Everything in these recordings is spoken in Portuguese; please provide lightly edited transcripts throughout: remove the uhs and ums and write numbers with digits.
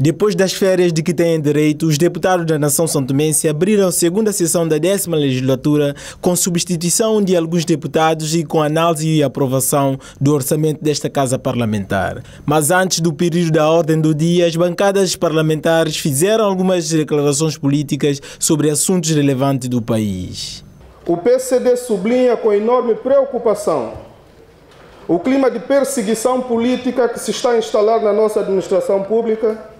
Depois das férias de que têm direito, os deputados da Nação santomense abriram a segunda sessão da 10ª legislatura com substituição de alguns deputados e com análise e aprovação do orçamento desta Casa Parlamentar. Mas antes do período da ordem do dia, as bancadas parlamentares fizeram algumas declarações políticas sobre assuntos relevantes do país. O PCD sublinha com enorme preocupação o clima de perseguição política que se está a instalar na nossa administração pública,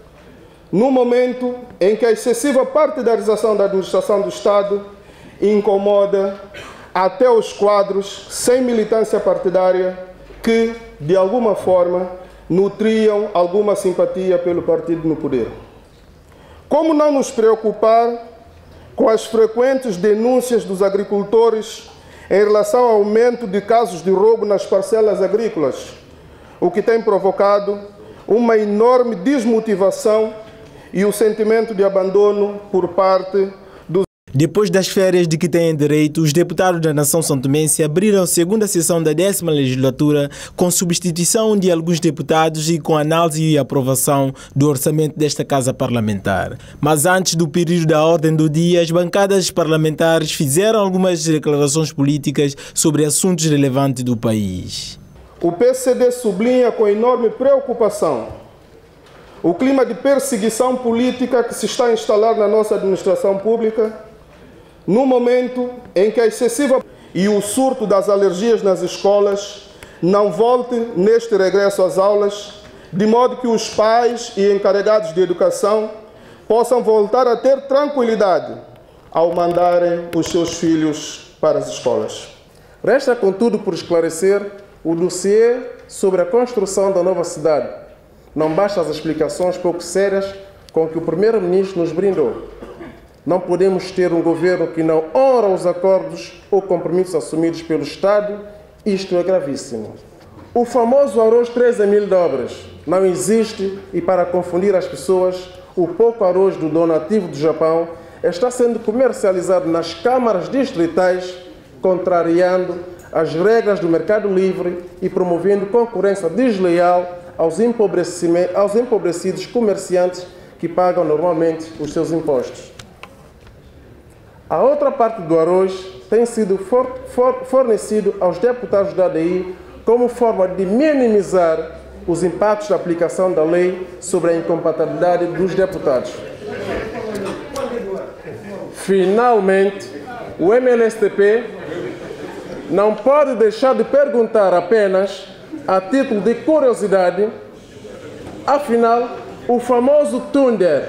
no momento em que a excessiva partidarização da administração do Estado incomoda até os quadros sem militância partidária que, de alguma forma, nutriam alguma simpatia pelo partido no poder. Como não nos preocupar com as frequentes denúncias dos agricultores em relação ao aumento de casos de roubo nas parcelas agrícolas, o que tem provocado uma enorme desmotivação e o sentimento de abandono por parte dos... Depois das férias de que têm direito, os deputados da Nação santomense abriram a segunda sessão da 10ª legislatura com substituição de alguns deputados e com análise e aprovação do orçamento desta Casa Parlamentar. Mas antes do período da ordem do dia, as bancadas parlamentares fizeram algumas declarações políticas sobre assuntos relevantes do país. O PCD sublinha com enorme preocupação o clima de perseguição política que se está a instalar na nossa administração pública, no momento em que a excessiva e o surto das alergias nas escolas não volte neste regresso às aulas, de modo que os pais e encarregados de educação possam voltar a ter tranquilidade ao mandarem os seus filhos para as escolas. Resta, contudo, por esclarecer o dossiê sobre a construção da nova cidade. Não basta as explicações pouco sérias com que o Primeiro-Ministro nos brindou. Não podemos ter um governo que não honra os acordos ou compromissos assumidos pelo Estado. Isto é gravíssimo. O famoso arroz 13 mil dobras não existe e, para confundir as pessoas, o pouco arroz do donativo do Japão está sendo comercializado nas câmaras distritais, contrariando as regras do mercado livre e promovendo concorrência desleal aos empobrecidos comerciantes que pagam normalmente os seus impostos. A outra parte do arroz tem sido fornecido aos deputados da ADI como forma de minimizar os impactos da aplicação da lei sobre a incompatibilidade dos deputados. Finalmente, o MLSTP não pode deixar de perguntar apenas a título de curiosidade, afinal, o famoso Thunder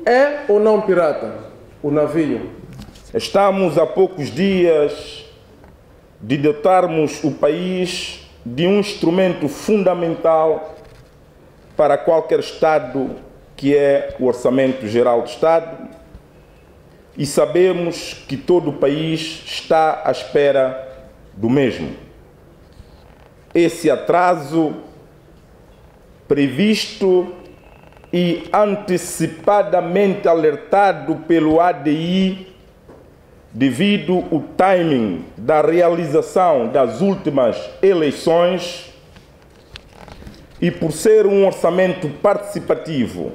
é ou não pirata? O navio. Estamos a poucos dias de dotarmos o país de um instrumento fundamental para qualquer Estado, que é o Orçamento Geral do Estado, e sabemos que todo o país está à espera do mesmo. Esse atraso previsto e antecipadamente alertado pelo ADI devido ao timing da realização das últimas eleições e por ser um orçamento participativo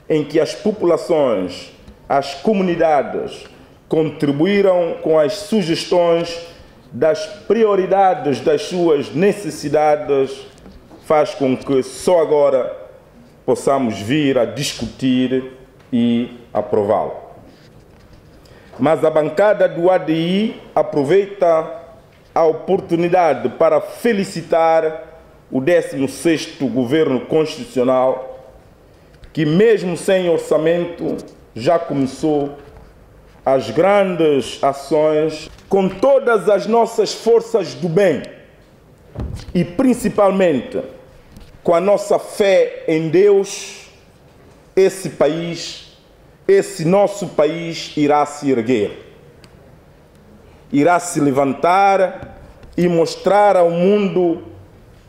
em que as populações, as comunidades contribuíram com as sugestões das prioridades das suas necessidades, faz com que só agora possamos vir a discutir e aprová-lo. Mas a bancada do ADI aproveita a oportunidade para felicitar o 16º Governo Constitucional, que mesmo sem orçamento já começou as grandes ações com todas as nossas forças do bem e principalmente com a nossa fé em Deus. Esse país, esse nosso país irá se erguer, irá se levantar e mostrar ao mundo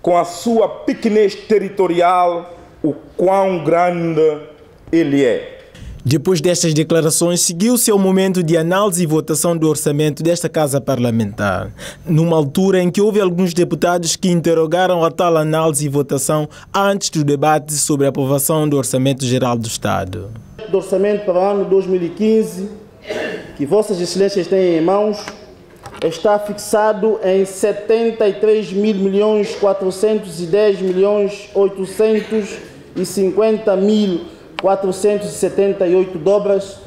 com a sua pequenez territorial o quão grande ele é. Depois destas declarações, seguiu-se ao momento de análise e votação do orçamento desta Casa Parlamentar, numa altura em que houve alguns deputados que interrogaram a tal análise e votação antes do debate sobre a aprovação do Orçamento Geral do Estado. Do orçamento para o ano 2015, que Vossas Excelências têm em mãos, está fixado em 73.410.850.478 dobras,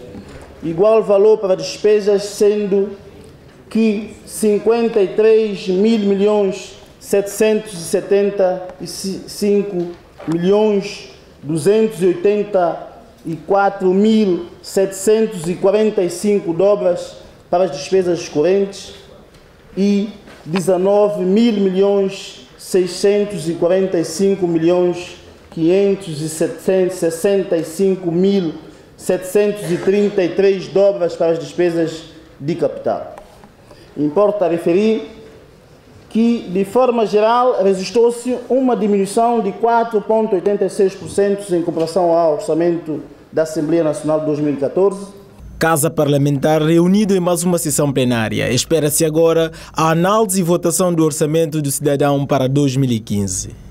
igual valor para despesas, sendo que 53.775.284.745 dobras para as despesas correntes e 19.640.565.733 dobras para as despesas de capital. Importa referir que, de forma geral, registrou-se uma diminuição de 4,86% em comparação ao orçamento da Assembleia Nacional de 2014. Casa Parlamentar reunida em mais uma sessão plenária. Espera-se agora a análise e votação do Orçamento do Cidadão para 2015.